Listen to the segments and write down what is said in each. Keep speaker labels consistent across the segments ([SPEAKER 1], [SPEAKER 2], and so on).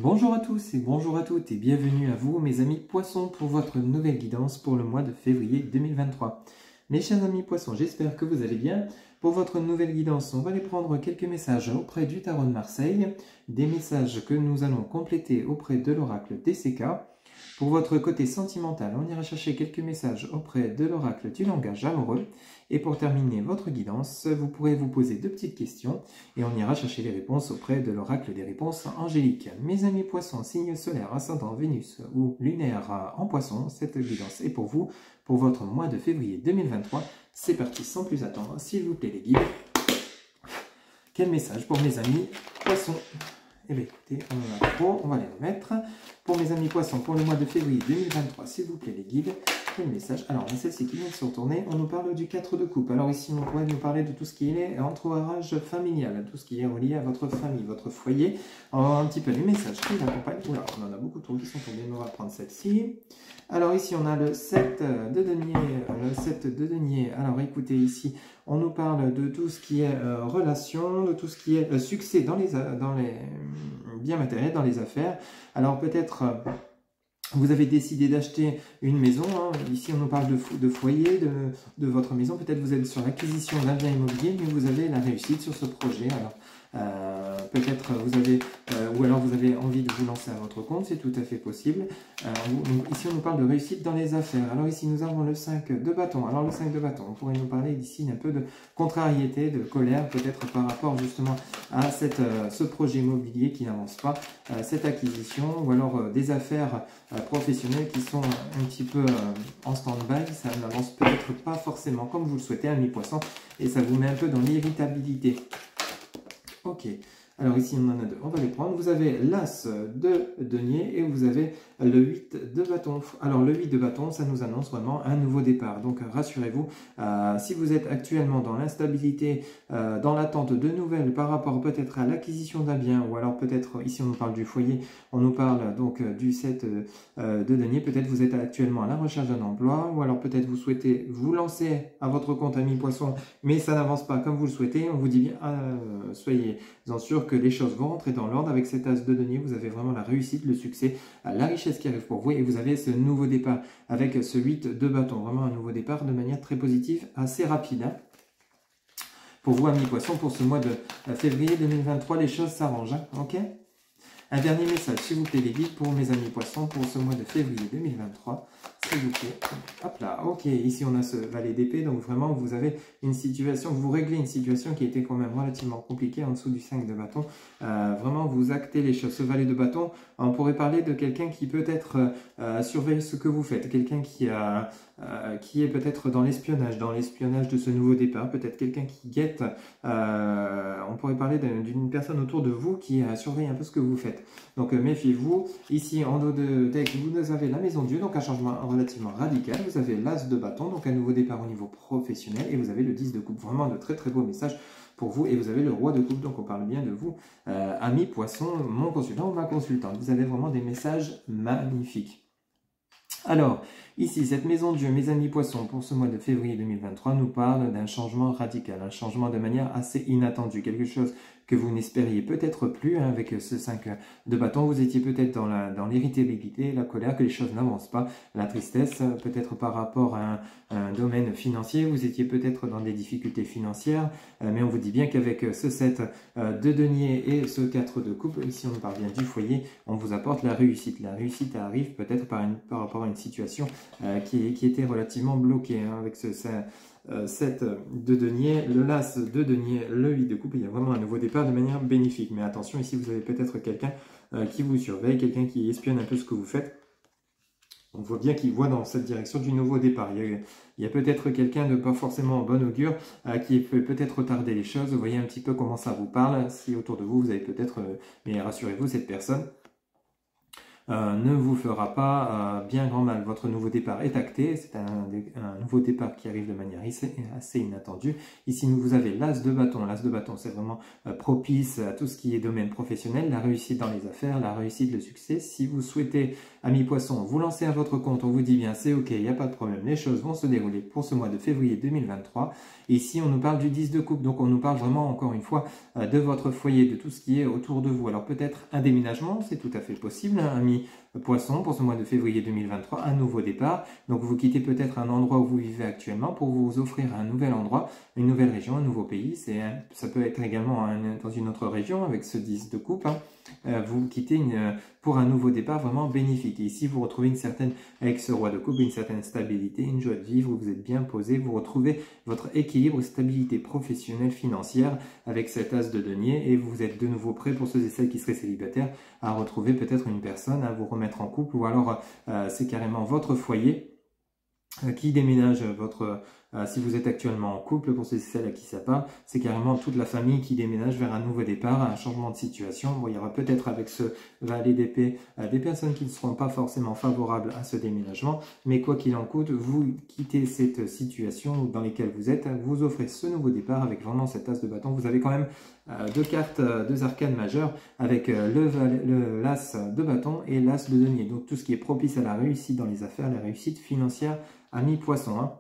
[SPEAKER 1] Bonjour à tous et bonjour à toutes et bienvenue à vous mes amis poissons pour votre nouvelle guidance pour le mois de février 2023. Mes chers amis poissons, j'espère que vous allez bien. Pour votre nouvelle guidance, on va aller prendre quelques messages auprès du Tarot de Marseille, des messages que nous allons compléter auprès de l'oracle DCK. Pour votre côté sentimental, on ira chercher quelques messages auprès de l'oracle du langage amoureux. Et pour terminer votre guidance, vous pourrez vous poser deux petites questions et on ira chercher les réponses auprès de l'oracle des réponses angéliques. Mes amis poissons, signe solaire, ascendant Vénus ou lunaire en poisson, cette guidance est pour vous, pour votre mois de février 2023. C'est parti sans plus attendre, s'il vous plaît les guides. Quel message pour mes amis poissons? Eh bien écoutez, on en a trop, on va les remettre. Pour mes amis poissons, pour le mois de février 2023, s'il vous plaît les guides, quel message? Alors, on a celle-ci qui vient de se retourner, on nous parle du 4 de coupe. Alors ici, on pourrait nous parler de tout ce qui est entourage familial, tout ce qui est relié à votre famille, votre foyer. Alors, un petit peu les messages qui l'accompagnent. Oula, on en a beaucoup trop qui sont tombés, mais on va prendre celle-ci. Alors ici, on a le 7 de denier, Alors écoutez, ici, on nous parle de tout ce qui est relation, de tout ce qui est succès dans les biens matériels, dans les affaires. Alors peut-être vous avez décidé d'acheter une maison, hein. Ici on nous parle de foyer, de votre maison. Peut-être vous êtes sur l'acquisition d'un bien immobilier, mais vous avez la réussite sur ce projet. Alors peut-être vous avez, ou alors vous avez envie de vous lancer à votre compte, c'est tout à fait possible. Ici on nous parle de réussite dans les affaires. Alors ici nous avons le 5 de bâton. Alors le 5 de bâton, on pourrait nous parler d'ici un peu de contrariété, de colère, peut-être par rapport justement à ce projet immobilier qui n'avance pas, cette acquisition, ou alors des affaires professionnelles qui sont un petit peu en stand-by. Ça n'avance peut-être pas forcément comme vous le souhaitez, amis poissons, et ça vous met un peu dans l'irritabilité. Ok, alors ici on en a deux, on va les prendre. Vous avez l'As de denier et vous avez le 8 de bâton. Alors le 8 de bâton, ça nous annonce vraiment un nouveau départ. Donc rassurez-vous, si vous êtes actuellement dans l'instabilité, dans l'attente de nouvelles par rapport peut-être à l'acquisition d'un bien, ou alors peut-être, ici on nous parle du foyer, on nous parle donc du 7 de denier, peut-être vous êtes actuellement à la recherche d'un emploi, ou alors peut-être vous souhaitez vous lancer à votre compte ami poisson, mais ça n'avance pas comme vous le souhaitez. On vous dit bien, soyez-en sûr que les choses vont rentrer dans l'ordre. Avec cet As de denier, vous avez vraiment la réussite, le succès, la richesse qui arrive pour vous, et vous avez ce nouveau départ avec ce 8 de bâton, vraiment un nouveau départ de manière très positive, assez rapide, hein. Pour vous amis poissons, pour ce mois de février 2023, les choses s'arrangent, hein, ok? Un dernier message, s'il vous plaît les guides, pour mes amis poissons, pour ce mois de février 2023, s'il vous plaît. Hop là, ok, ici on a ce valet d'épée, donc vraiment vous avez une situation, vous réglez une situation qui était quand même relativement compliquée en dessous du 5 de bâton. Vraiment vous actez les choses. Ce valet de bâton, on pourrait parler de quelqu'un qui peut-être surveille ce que vous faites, quelqu'un qui est peut-être dans l'espionnage de ce nouveau départ, peut-être quelqu'un qui guette, on pourrait parler d'une personne autour de vous qui surveille un peu ce que vous faites. Donc méfiez-vous. Ici en dos de deck, vous avez la maison Dieu, donc un changement relativement radical. Vous avez l'As de bâton, donc un nouveau départ au niveau professionnel, et vous avez le 10 de coupe. Vraiment de très très beaux messages pour vous, et vous avez le roi de coupe, donc on parle bien de vous, ami poisson, mon consultant ou ma consultante. Vous avez vraiment des messages magnifiques. Alors, ici, cette maison Dieu, mes amis poissons, pour ce mois de février 2023, nous parle d'un changement radical, un changement de manière assez inattendue, quelque chose que vous n'espériez peut-être plus, hein, avec ce 5 de bâton. Vous étiez peut-être dans l'irritabilité, la colère, que les choses n'avancent pas, la tristesse, peut-être par rapport à un domaine financier, vous étiez peut-être dans des difficultés financières, mais on vous dit bien qu'avec ce 7 de denier et ce 4 de coupe, ici on parle bien du foyer, on vous apporte la réussite. La réussite arrive peut-être par rapport à une situation qui était relativement bloquée, hein, avec ce 7 de denier, le L'As de denier, le 8 de coupe. Il y a vraiment un nouveau départ de manière bénéfique. Mais attention, ici vous avez peut-être quelqu'un qui vous surveille, quelqu'un qui espionne un peu ce que vous faites. On voit bien qu'il voit dans cette direction du nouveau départ. Il y a peut-être quelqu'un de pas forcément en bon augure qui peut peut-être retarder les choses. Vous voyez un petit peu comment ça vous parle. Si autour de vous, vous avez peut-être, mais rassurez-vous, cette personne ne vous fera pas bien grand mal. Votre nouveau départ est acté, c'est un nouveau départ qui arrive de manière assez inattendue. Ici, vous avez l'as de bâton. L'as de bâton, c'est vraiment propice à tout ce qui est domaine professionnel, la réussite dans les affaires, la réussite, le succès. Si vous souhaitez, amis poissons, vous lancer à votre compte, on vous dit bien c'est ok, il n'y a pas de problème, les choses vont se dérouler pour ce mois de février 2023. Et ici, on nous parle du 10 de coupe, donc on nous parle vraiment, encore une fois, de votre foyer, de tout ce qui est autour de vous. Alors peut-être un déménagement, c'est tout à fait possible, hein, amis poissons, pour ce mois de février 2023, un nouveau départ. Donc vous quittez peut-être un endroit où vous vivez actuellement pour vous offrir un nouvel endroit, une nouvelle région, un nouveau pays. Ça peut être également dans une autre région avec ce 10 de coupe. Hein. Vous quittez pour un nouveau départ vraiment bénéfique. Et ici, vous retrouvez avec ce roi de coupe, une certaine stabilité, une joie de vivre, vous êtes bien posé, vous retrouvez votre équilibre, stabilité professionnelle, financière avec cet as de denier et vous êtes de nouveau prêt pour ceux et celles qui seraient célibataires à retrouver peut-être une personne, à vous remettre en couple ou alors c'est carrément votre foyer qui déménage si vous êtes actuellement en couple, pour ceux et celles à qui ça parle, c'est carrément toute la famille qui déménage vers un nouveau départ, un changement de situation. Bon, il y aura peut-être avec ce valet d'épée des personnes qui ne seront pas forcément favorables à ce déménagement, mais quoi qu'il en coûte, vous quittez cette situation dans laquelle vous êtes, vous offrez ce nouveau départ avec vraiment cet as de bâton. Vous avez quand même deux cartes, deux arcanes majeures avec l'as de bâton et l'as de denier. Donc tout ce qui est propice à la réussite dans les affaires, la réussite financière, amis poissons. Hein.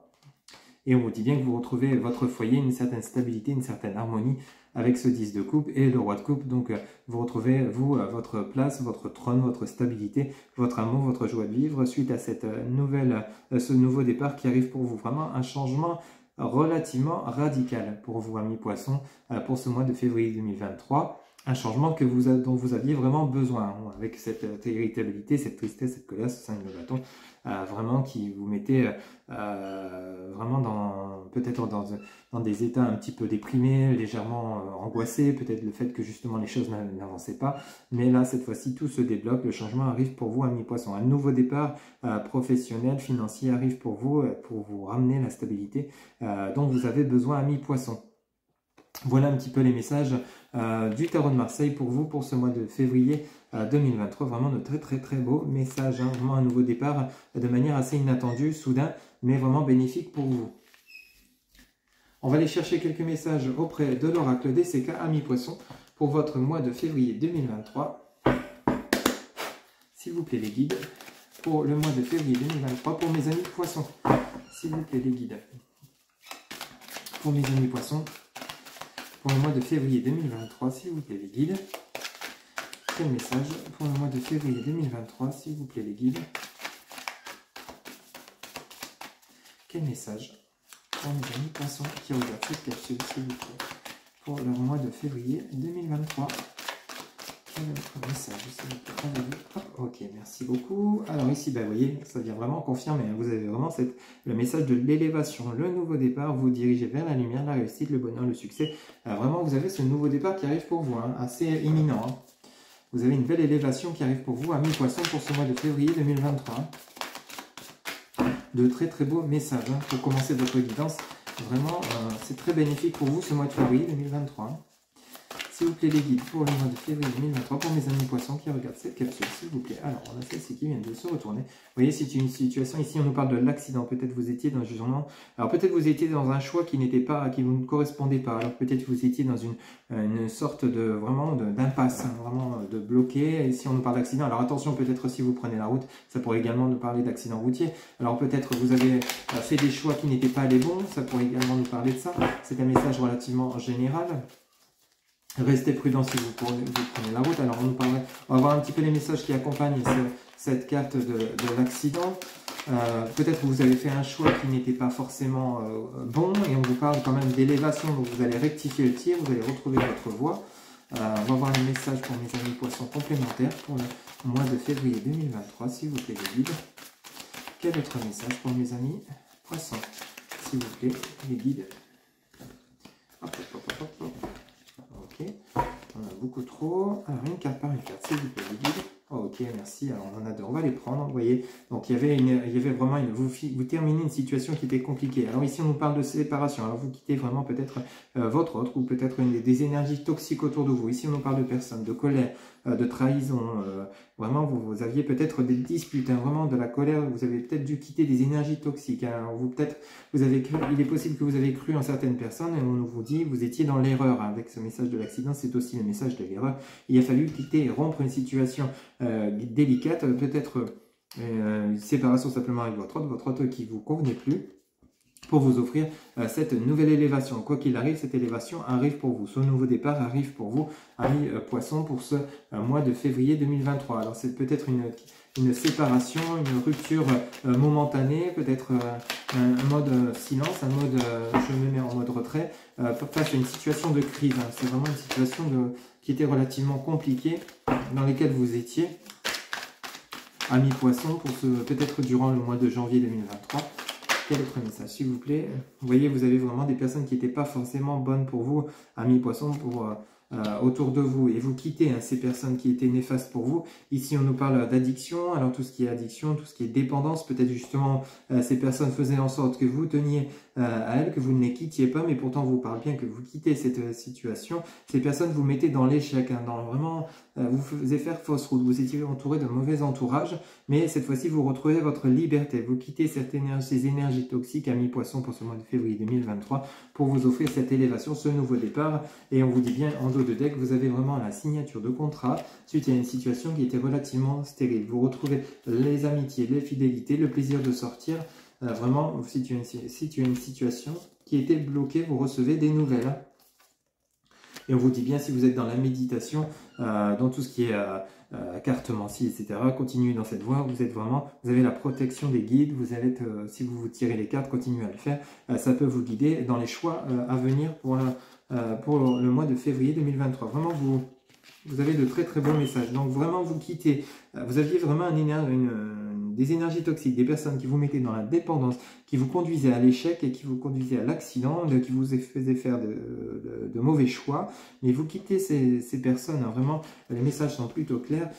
[SPEAKER 1] Et on vous dit bien que vous retrouvez votre foyer, une certaine stabilité, une certaine harmonie avec ce 10 de coupe et le roi de coupe. Donc vous retrouvez, vous, votre place, votre trône, votre stabilité, votre amour, votre joie de vivre suite à ce nouveau départ qui arrive pour vous. Vraiment un changement relativement radical pour vous, amis poissons, pour ce mois de février 2023. Un changement dont vous aviez vraiment besoin, hein, avec cette irritabilité, cette tristesse, cette colère, ce 5 de bâton, vraiment qui vous mettait vraiment peut-être dans des états un petit peu déprimés, légèrement angoissés, peut-être le fait que justement les choses n'avançaient pas. Mais là, cette fois-ci, tout se débloque, le changement arrive pour vous, amis poissons. Un nouveau départ professionnel, financier arrive pour vous ramener la stabilité dont vous avez besoin, amis poissons. Voilà un petit peu les messages du Tarot de Marseille pour vous pour ce mois de février 2023. Vraiment de très très très beaux messages, hein, vraiment un nouveau départ de manière assez inattendue, soudain, mais vraiment bénéfique pour vous. On va aller chercher quelques messages auprès de l'oracle DCK, amis poissons, pour votre mois de février 2023. S'il vous plaît les guides, pour le mois de février 2023, pour mes amis poissons. S'il vous plaît les guides, pour mes amis poissons. Pour le mois de février 2023, s'il vous plaît les guides. Quel message pour le mois de février 2023, s'il vous plaît les guides. Quel message pour mes amis poissons qui regardent cette capsule, s'il vous plaît, pour le mois de février 2023. Quel autre message, s'il vous plaît. Hop, ok, merci beaucoup. Alors ici, vous voyez, ça vient vraiment confirmer. Hein, vous avez vraiment le message de l'élévation, le nouveau départ, vous dirigez vers la lumière, la réussite, le bonheur, le succès. Vraiment, vous avez ce nouveau départ qui arrive pour vous, hein, assez imminent. Hein. Vous avez une belle élévation qui arrive pour vous, amis poissons, pour ce mois de février 2023. Hein. De très très beaux messages hein, pour commencer votre guidance. Vraiment, c'est très bénéfique pour vous ce mois de février 2023. Hein. S'il vous plaît les guides pour le mois de février 2023, pour mes amis poissons qui regardent cette capsule, s'il vous plaît. Alors, on a celle-ci qui vient de se retourner. Vous voyez, c'est une situation, ici on nous parle de l'accident. Peut-être vous étiez dans un jugement. Alors peut-être vous étiez dans un choix qui vous ne correspondait pas. Alors peut-être vous étiez dans une sorte d'impasse, hein, vraiment de bloqué. Et si on nous parle d'accident, alors attention, peut-être si vous prenez la route, ça pourrait également nous parler d'accident routier. Alors peut-être vous avez fait des choix qui n'étaient pas les bons, ça pourrait également nous parler de ça. C'est un message relativement général. Restez prudent si vous prenez la route. Alors on va voir un petit peu les messages qui accompagnent cette carte de l'accident. Peut-être que vous avez fait un choix qui n'était pas forcément bon et on vous parle quand même d'élévation. Donc vous allez rectifier le tir, vous allez retrouver votre voie. On va voir les messages pour mes amis poissons complémentaires pour le mois de février 2023, s'il vous plaît les guides. Quel autre message pour mes amis poissons, s'il vous plaît les guides. Hop, hop, hop, hop, hop. Ok, on a beaucoup trop. Alors une carte par une carte, s'il vous plaît les guides. Oh, ok, merci. Alors, on en a deux. On va les prendre, vous voyez. Donc, il y avait vraiment vous terminez une situation qui était compliquée. Alors, ici, on nous parle de séparation. Alors, vous quittez vraiment peut-être votre autre ou peut-être des énergies toxiques autour de vous. Ici, on nous parle de personnes, de colère, de trahison. Vraiment, vous aviez peut-être des disputes, hein, vraiment de la colère. Vous avez peut-être dû quitter des énergies toxiques. Hein. Alors, il est possible que vous avez cru en certaines personnes et on vous dit, vous étiez dans l'erreur. Hein. Avec ce message de l'accident, c'est aussi le message de l'erreur. Il a fallu quitter et rompre une situation délicate, peut-être une séparation simplement avec votre autre qui ne vous convenait plus, pour vous offrir cette nouvelle élévation. Quoi qu'il arrive, cette élévation arrive pour vous. Ce nouveau départ arrive pour vous, ami Poisson, pour ce mois de février 2023. Alors c'est peut-être une séparation, une rupture momentanée, peut-être un mode silence, un mode je me mets en mode retrait, face à une situation de crise. Hein. C'est vraiment une situation qui était relativement compliquée, dans laquelle vous étiez, ami Poisson, pour peut-être durant le mois de janvier 2023. Quel autre message, s'il vous plaît? Vous voyez, vous avez vraiment des personnes qui n'étaient pas forcément bonnes pour vous, amis Poissons, autour de vous. Et vous quittez hein, ces personnes qui étaient néfastes pour vous. Ici, on nous parle d'addiction. Alors, tout ce qui est addiction, tout ce qui est dépendance, peut-être justement, ces personnes faisaient en sorte que vous teniez à elles, que vous ne les quittiez pas, mais pourtant, vous parle bien que vous quittez cette situation. Ces personnes vous mettaient dans l'échec, hein, dans vraiment, vous faisiez faire fausse route. Vous étiez entouré de mauvais entourage, mais cette fois-ci, vous retrouvez votre liberté. Vous quittez ces énergies toxiques, amis Poissons, pour ce mois de février 2023, pour vous offrir cette élévation, ce nouveau départ. Et on vous dit bien, en dos de deck, vous avez vraiment la signature de contrat suite à une situation qui était relativement stérile. Vous retrouvez les amitiés, les fidélités, le plaisir de sortir. Vraiment, si tu as une situation qui était bloquée, vous recevez des nouvelles. Hein. Et on vous dit bien, si vous êtes dans la méditation, dans tout ce qui est cartomancie, etc., continuez dans cette voie. Vous avez la protection des guides. Si vous tirez les cartes, continuez à le faire. Ça peut vous guider dans les choix à venir pour le mois de février 2023. Vraiment, vous avez de très très bons messages. Donc vraiment, vous quittez. Vous aviez vraiment des énergies toxiques, des personnes qui vous mettaient dans la dépendance, qui vous conduisaient à l'échec et qui vous conduisaient à l'accident, qui vous faisaient faire de mauvais choix. Mais vous quittez ces personnes, hein, vraiment, les messages sont plutôt clairs.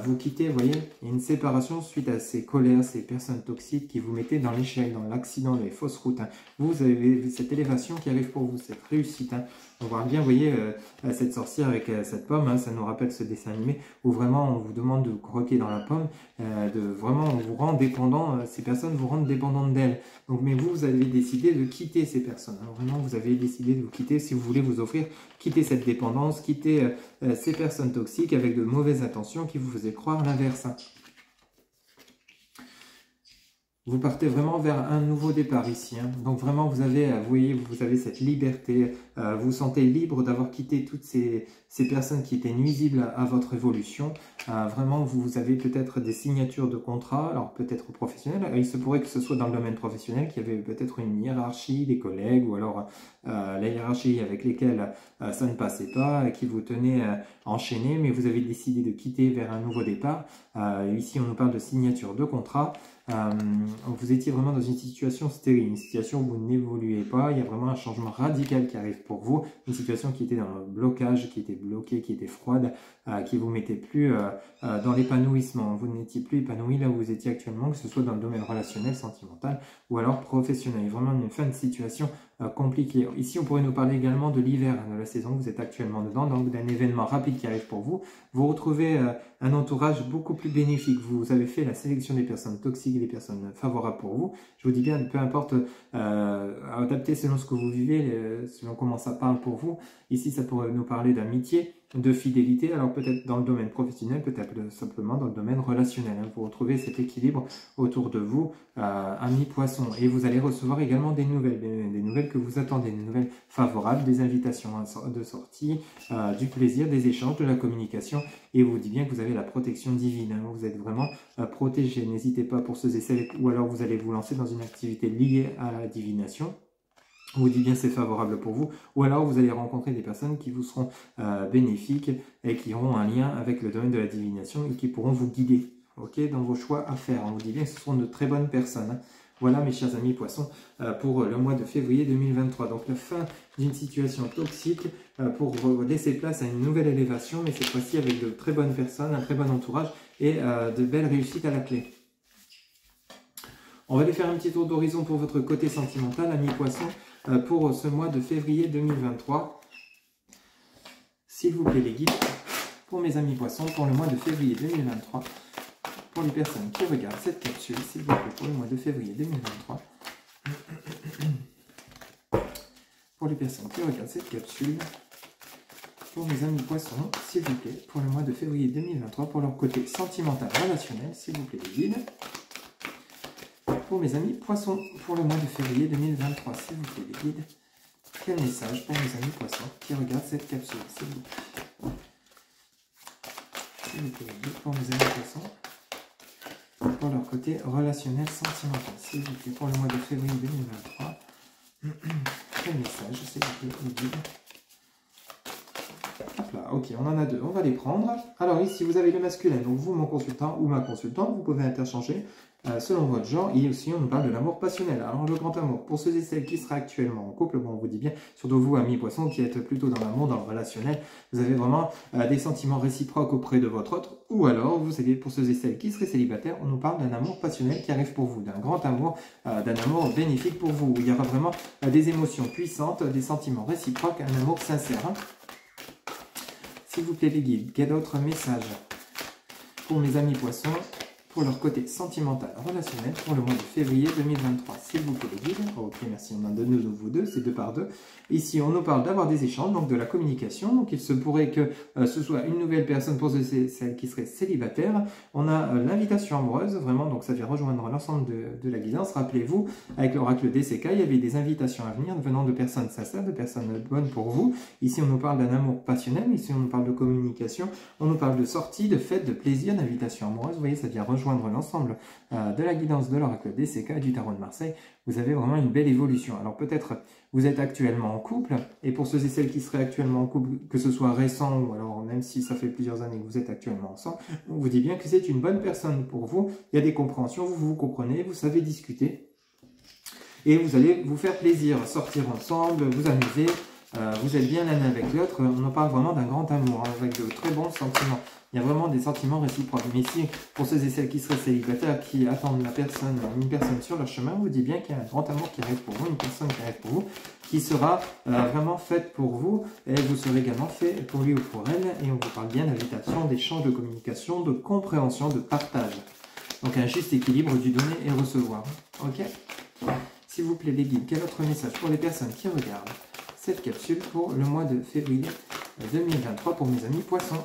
[SPEAKER 1] Vous quittez, vous voyez, il y a une séparation suite à ces colères, ces personnes toxiques qui vous mettaient dans l'échec, dans l'accident, les fausses routes. Hein. Vous avez cette élévation qui arrive pour vous, cette réussite. Hein. On voit bien, vous voyez, cette sorcière avec cette pomme, hein, ça nous rappelle ce dessin animé où vraiment on vous demande de croquer dans la pomme, on vous rend dépendant, ces personnes vous rendent dépendante d'elles. Donc, mais vous avez décidé de quitter ces personnes. Alors, vraiment, vous avez décidé de vous quitter si vous voulez vous offrir, quitter cette dépendance, quitter ces personnes toxiques avec de mauvaises intentions qui vous faisaient croire l'inverse. Hein. Vous partez vraiment vers un nouveau départ ici. Hein. Donc vraiment, vous avez cette liberté. Vous vous sentez libre d'avoir quitté toutes ces personnes qui étaient nuisibles à votre évolution. Vraiment, vous avez peut-être des signatures de contrat, alors peut-être professionnels. Il se pourrait que ce soit dans le domaine professionnel, qu'il y avait peut-être une hiérarchie, des collègues, ou alors la hiérarchie avec lesquelles ça ne passait pas, et qui vous tenait enchaîné, mais vous avez décidé de quitter vers un nouveau départ. Ici, on nous parle de signature de contrat. Vous étiez vraiment dans une situation stérile, une situation où vous n'évoluez pas, il y a vraiment un changement radical qui arrive pour vous, une situation qui était dans le blocage, qui était bloquée, qui était froide, qui vous mettait plus dans l'épanouissement. Vous n'étiez plus épanoui là où vous étiez actuellement, que ce soit dans le domaine relationnel, sentimental ou alors professionnel. Vraiment une fin de situation compliquée. Ici, on pourrait nous parler également de l'hiver, de la saison que vous êtes actuellement dedans, donc d'un événement rapide qui arrive pour vous. Vous retrouvez un entourage beaucoup plus bénéfique. Vous avez fait la sélection des personnes toxiques et des personnes favorables pour vous. Je vous dis bien, peu importe, adapter selon ce que vous vivez, selon comment ça parle pour vous. Ici, ça pourrait nous parler d'amitié, de fidélité, alors peut-être dans le domaine professionnel, peut-être simplement dans le domaine relationnel. Hein. Vous retrouvez cet équilibre autour de vous, amis poissons. Et vous allez recevoir également des nouvelles que vous attendez, des nouvelles favorables, des invitations de sortie, du plaisir, des échanges, de la communication. Et vous dit bien que vous avez la protection divine. Hein. Vous êtes vraiment protégé. N'hésitez pas pour ceux et celles, ou alors vous allez vous lancer dans une activité liée à la divination. On vous dit bien c'est favorable pour vous, ou alors vous allez rencontrer des personnes qui vous seront bénéfiques et qui auront un lien avec le domaine de la divination et qui pourront vous guider, ok, dans vos choix à faire. On vous dit bien que ce seront de très bonnes personnes. Hein. Voilà mes chers amis poissons pour le mois de février 2023. Donc la fin d'une situation toxique pour laisser place à une nouvelle élévation, mais cette fois-ci avec de très bonnes personnes, un très bon entourage et de belles réussites à la clé. On va aller faire un petit tour d'horizon pour votre côté sentimental, amis poissons, pour ce mois de février 2023. S'il vous plaît les guides, pour mes amis poissons, pour le mois de février 2023, pour les personnes qui regardent cette capsule, s'il vous plaît, pour le mois de février 2023. Pour les personnes qui regardent cette capsule, pour mes amis poissons, s'il vous plaît, pour le mois de février 2023, pour leur côté sentimental relationnel, s'il vous plaît les guides. Pour mes amis poissons, pour le mois de février 2023, s'il vous plaît les guides. Quel message pour mes amis poissons qui regardent cette capsule, s'il vous plaît. S'il vous plaît les guides, pour mes amis poissons. Pour leur côté relationnel sentimental, s'il vous plaît, pour le mois de février 2023. Quel message, s'il vous plaît, les guides. Hop là, ok, on en a deux, on va les prendre. Alors ici, vous avez le masculin, donc vous, mon consultant ou ma consultante, vous pouvez interchanger selon votre genre. Et aussi, on nous parle de l'amour passionnel. Alors le grand amour, pour ceux et celles qui seraient actuellement en couple, bon, on vous dit bien, surtout vous, amis poissons, qui êtes plutôt dans l'amour, dans le relationnel, vous avez vraiment des sentiments réciproques auprès de votre autre. Ou alors, vous savez, pour ceux et celles qui seraient célibataires, on nous parle d'un amour passionnel qui arrive pour vous, d'un grand amour, d'un amour bénéfique pour vous, où il y aura vraiment des émotions puissantes, des sentiments réciproques, un amour sincère. Hein. S'il vous plaît les guides, quel autre message pour mes amis poissons, pour leur côté sentimental relationnel pour le mois de février 2023, s'il vous plaît les guides. Ok, merci, on en donne de vous deux, c'est 2 par 2. Ici, on nous parle d'avoir des échanges, donc de la communication. Donc, il se pourrait que ce soit une nouvelle personne pour celle qui serait célibataire. On a l'invitation amoureuse, vraiment, donc ça vient rejoindre l'ensemble de la guidance. Rappelez-vous, avec l'oracle DCK, il y avait des invitations à venir venant de personnes sincères, de personnes bonnes pour vous. Ici, on nous parle d'un amour passionnel. Ici, on nous parle de communication. On nous parle de sortie, de fête, de plaisir, d'invitation amoureuse. Vous voyez, ça vient rejoindre l'ensemble de la guidance de l'oracle DCK et du tarot de Marseille. Vous avez vraiment une belle évolution. Alors peut-être vous êtes actuellement en couple, et pour ceux et celles qui seraient actuellement en couple, que ce soit récent ou alors même si ça fait plusieurs années que vous êtes actuellement ensemble, on vous dit bien que c'est une bonne personne pour vous. Il y a des compréhensions, vous vous comprenez, vous savez discuter et vous allez vous faire plaisir, sortir ensemble, vous amuser. Vous êtes bien l'un avec l'autre. On en parle vraiment d'un grand amour, hein, avec de très bons sentiments. Il y a vraiment des sentiments réciproques. Mais ici, pour ceux et celles qui seraient célibataires, qui attendent une personne sur leur chemin, on vous dit bien qu'il y a un grand amour qui arrive pour vous, une personne qui arrive pour vous, qui sera vraiment faite pour vous, et vous serez également fait pour lui ou pour elle. Et on vous parle bien d'invitation, d'échange, de communication, de compréhension, de partage. Donc un juste équilibre du donner et recevoir. Ok? S'il vous plaît les guides, quel autre message pour les personnes qui regardent cette capsule pour le mois de février 2023 pour mes amis poissons?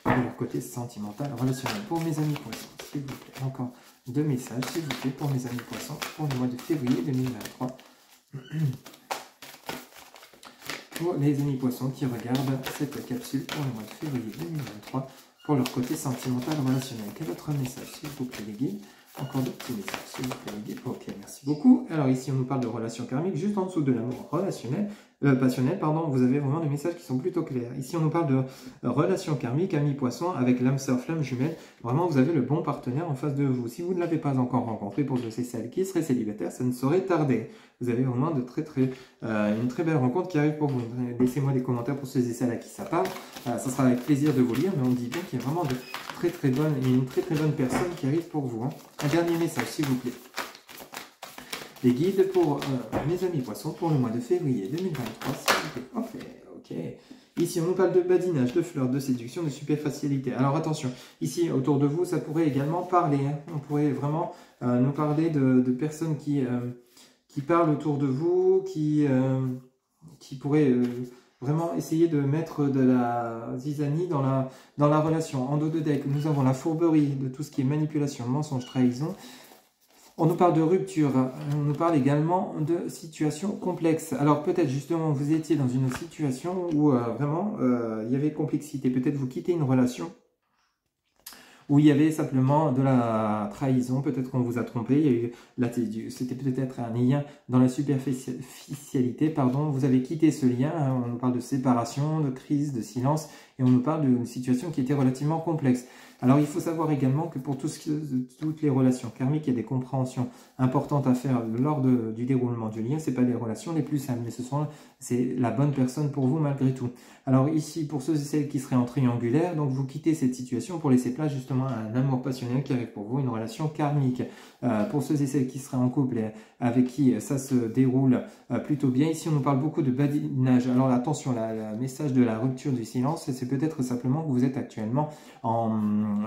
[SPEAKER 1] Pour leur côté sentimental, relationnel pour mes amis poissons, s'il vous plaît. Encore 2 messages, s'il vous plaît, pour mes amis poissons pour le mois de février 2023. Pour les amis poissons qui regardent cette capsule pour le mois de février 2023 pour leur côté sentimental, relationnel. Quel autre message, s'il vous plaît, les guides? Encore 2 petits messages, s'il vous plaît, les guides. Ok, merci beaucoup. Alors ici, on nous parle de relations karmiques, juste en dessous de l'amour relationnel. Passionnel, pardon, vous avez vraiment des messages qui sont plutôt clairs. Ici, on nous parle de relations karmiques, amis poissons, avec l'âme sœur flamme jumelle. Vraiment, vous avez le bon partenaire en face de vous. Si vous ne l'avez pas encore rencontré, pour ceux et celles qui seraient célibataires, ça ne saurait tarder. Vous avez vraiment une très belle rencontre qui arrive pour vous. Laissez-moi des commentaires pour ceux et celles à qui ça parle. Ça sera avec plaisir de vous lire, mais on dit bien qu'il y a vraiment une très bonne personne qui arrive pour vous. Hein. Un dernier message, s'il vous plaît. Les guides pour mes amis poissons pour le mois de février 2023, s'il vous plaît. Ok. Ici, on nous parle de badinage, de fleurs, de séduction, de superficialité. Alors attention, ici, autour de vous, ça pourrait également parler. Hein. On pourrait vraiment nous parler de personnes qui parlent autour de vous, qui pourraient vraiment essayer de mettre de la zizanie dans la relation. En dos de deck, nous avons la fourberie de tout ce qui est manipulation, mensonge, trahison. On nous parle de rupture, on nous parle également de situations complexes. Alors peut-être justement vous étiez dans une situation où vraiment il y avait complexité. Peut-être vous quittez une relation où il y avait simplement de la trahison, peut-être qu'on vous a trompé, c'était peut-être un lien dans la superficialité, pardon, vous avez quitté ce lien, hein, on nous parle de séparation, de crise, de silence, et on nous parle d'une situation qui était relativement complexe. Alors il faut savoir également que pour toutes les relations karmiques, il y a des compréhensions importantes à faire lors du déroulement du lien. Ce n'est pas les relations les plus simples, mais c'est la bonne personne pour vous malgré tout. Alors ici, pour ceux et celles qui seraient en triangulaire, donc vous quittez cette situation pour laisser place justement à un amour passionnel qui arrive pour vous, une relation karmique. Pour ceux et celles qui seraient en couple et avec qui ça se déroule plutôt bien, ici on nous parle beaucoup de badinage. Alors attention, le message de la rupture du silence, c'est peut-être simplement que vous êtes actuellement en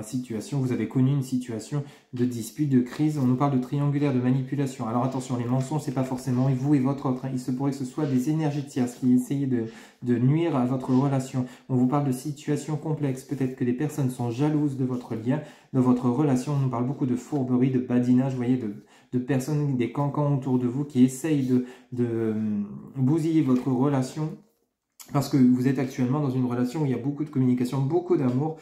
[SPEAKER 1] situation, vous avez connu une situation de dispute, de crise. On nous parle de triangulaire, de manipulation. Alors attention, les mensonges, c'est pas forcément vous et votre autre. Il se pourrait que ce soit des énergies tierces qui essayent de nuire à votre relation. On vous parle de situations complexes. Peut-être que des personnes sont jalouses de votre lien, de votre relation. On nous parle beaucoup de fourberie, de badinage, vous voyez, de personnes, des cancans autour de vous qui essayent de bousiller votre relation. Parce que vous êtes actuellement dans une relation où il y a beaucoup de communication, beaucoup d'amour.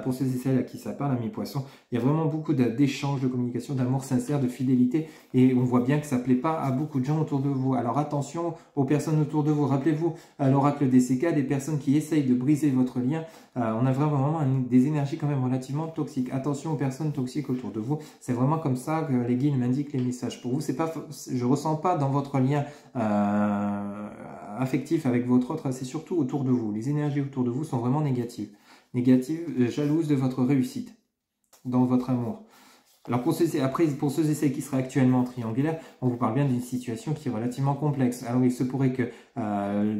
[SPEAKER 1] Pour ceux et celles à qui ça parle, amis poissons, il y a vraiment beaucoup d'échanges, de communication, d'amour sincère, de fidélité. Et on voit bien que ça ne plaît pas à beaucoup de gens autour de vous. Alors attention aux personnes autour de vous. Rappelez-vous, à l'oracle des CK, des personnes qui essayent de briser votre lien. On a vraiment des énergies quand même relativement toxiques. Attention aux personnes toxiques autour de vous. C'est vraiment comme ça que les guides m'indiquent les messages. Pour vous, je ne ressens pas dans votre lien affectif avec votre autre, c'est surtout autour de vous. Les énergies autour de vous sont vraiment négatives. Négatives, jalouses de votre réussite dans votre amour. Alors pour ceux et celles qui seraient actuellement triangulaires, on vous parle bien d'une situation qui est relativement complexe. Alors il se pourrait que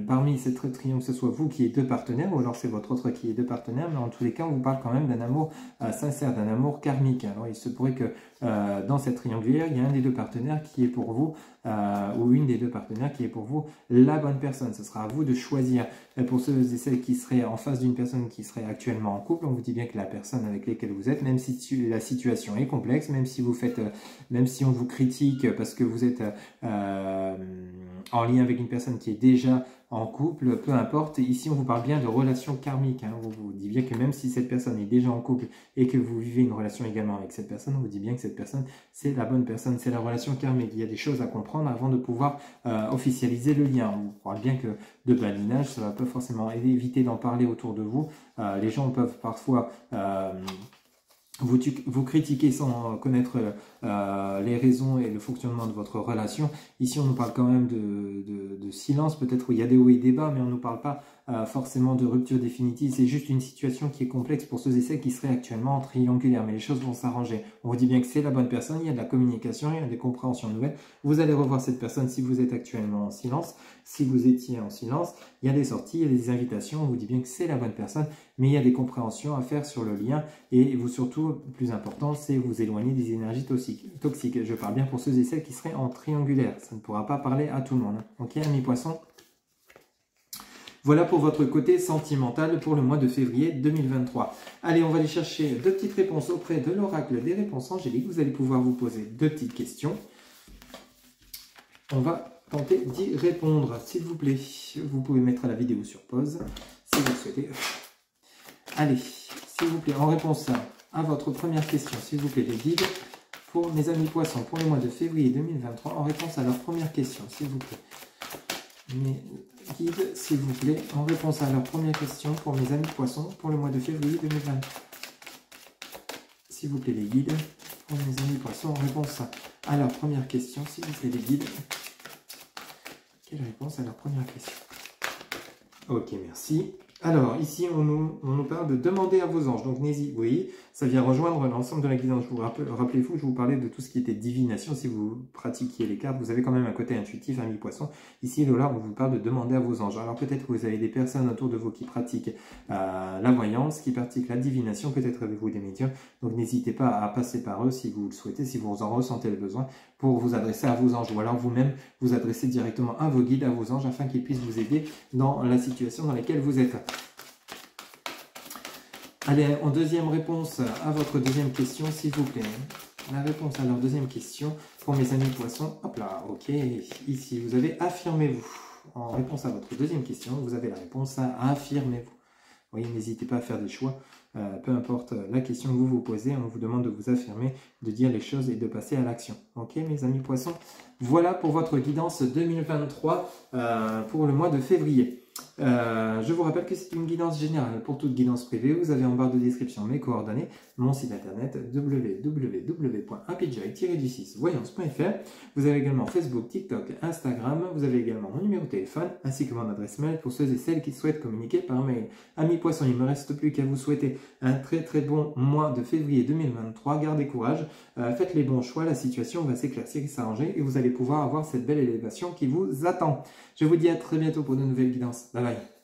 [SPEAKER 1] parmi ces triangles, ce soit vous qui êtes deux partenaires, ou alors c'est votre autre qui est deux partenaires, mais en tous les cas, on vous parle quand même d'un amour sincère, d'un amour karmique. Alors il se pourrait que dans cette triangulaire, il y a un des deux partenaires qui est pour vous, ou une des deux partenaires qui est pour vous la bonne personne. Ce sera à vous de choisir. Pour ceux et celles qui seraient en face d'une personne qui serait actuellement en couple, on vous dit bien que la personne avec laquelle vous êtes, même si la situation est complexe, même si on vous critique parce que vous êtes en lien avec une personne qui est déjà en couple, peu importe. Ici, on vous parle bien de relations karmiques. On vous dit bien que même si cette personne est déjà en couple et que vous vivez une relation également avec cette personne, on vous dit bien que cette personne, c'est la bonne personne, c'est la relation karmique. Il y a des choses à comprendre avant de pouvoir officialiser le lien. On vous parle bien que de badinage, ça ne va pas forcément éviter d'en parler autour de vous. Les gens peuvent parfois vous critiquez sans connaître les raisons et le fonctionnement de votre relation. Ici, on nous parle quand même de silence, peut-être où il y a des hauts et des bas, mais on ne nous parle pas forcément de rupture définitive. C'est juste une situation qui est complexe pour ceux et celles qui seraient actuellement en triangulaire, mais les choses vont s'arranger. On vous dit bien que c'est la bonne personne, il y a de la communication, il y a des compréhensions nouvelles. Vous allez revoir cette personne si vous êtes actuellement en silence. Si vous étiez en silence, il y a des sorties, il y a des invitations, on vous dit bien que c'est la bonne personne, mais il y a des compréhensions à faire sur le lien et vous surtout, le plus important, c'est vous éloigner des énergies toxiques. Je parle bien pour ceux et celles qui seraient en triangulaire, ça ne pourra pas parler à tout le monde. Ok, amis poissons? Voilà pour votre côté sentimental pour le mois de février 2023. Allez, on va aller chercher deux petites réponses auprès de l'oracle des réponses angéliques. Vous allez pouvoir vous poser deux petites questions. On va tenter d'y répondre, s'il vous plaît. Vous pouvez mettre la vidéo sur pause, si vous le souhaitez. Allez, s'il vous plaît, en réponse à votre première question, s'il vous plaît, les guides pour mes amis poissons pour le mois de février 2023, en réponse à leur première question, s'il vous plaît. Mes guides, s'il vous plaît, en réponse à leur première question pour mes amis poissons pour le mois de février 2023. S'il vous plaît, les guides, pour mes amis poissons, en réponse à leur première question, s'il vous plaît, les guides. Quelle réponse à leur première question? Ok, merci. Alors, ici, on nous parle de demander à vos anges. Donc, n'hésitez, oui, ça vient rejoindre l'ensemble de la guidance. Rappelez-vous, je vous parlais de tout ce qui était divination. Si vous pratiquiez les cartes, vous avez quand même un côté intuitif, amis poissons. Ici, là, on vous parle de demander à vos anges. Alors, peut-être que vous avez des personnes autour de vous qui pratiquent la voyance, qui pratiquent la divination. Peut-être avez-vous des médiums. Donc, n'hésitez pas à passer par eux si vous le souhaitez, si vous en ressentez le besoin, pour vous adresser à vos anges. Ou alors, vous-même, vous adresser directement à vos guides, à vos anges, afin qu'ils puissent vous aider dans la situation dans laquelle vous êtes. Allez, en deuxième réponse à votre deuxième question, s'il vous plaît. La réponse à leur deuxième question pour mes amis poissons. Hop là, ok. Ici, vous avez affirmez-vous. En réponse à votre deuxième question, vous avez la réponse à affirmez-vous. Oui, n'hésitez pas à faire des choix. Peu importe la question que vous vous posez, on vous demande de vous affirmer, de dire les choses et de passer à l'action. Ok, mes amis poissons? Voilà pour votre guidance 2023 pour le mois de février. Je vous rappelle que c'est une guidance générale. Pour toute guidance privée, vous avez en barre de description mes coordonnées, mon site internet www.happyjoy-voyance.fr. Vous avez également Facebook, TikTok, Instagram. Vous avez également mon numéro de téléphone ainsi que mon adresse mail pour ceux et celles qui souhaitent communiquer par mail. Amis poissons, il ne me reste plus qu'à vous souhaiter un très bon mois de février 2023. Gardez courage, faites les bons choix, la situation va s'éclaircir et s'arranger et vous allez pouvoir avoir cette belle élévation qui vous attend. Je vous dis à très bientôt pour de nouvelles guidances. Bye bye.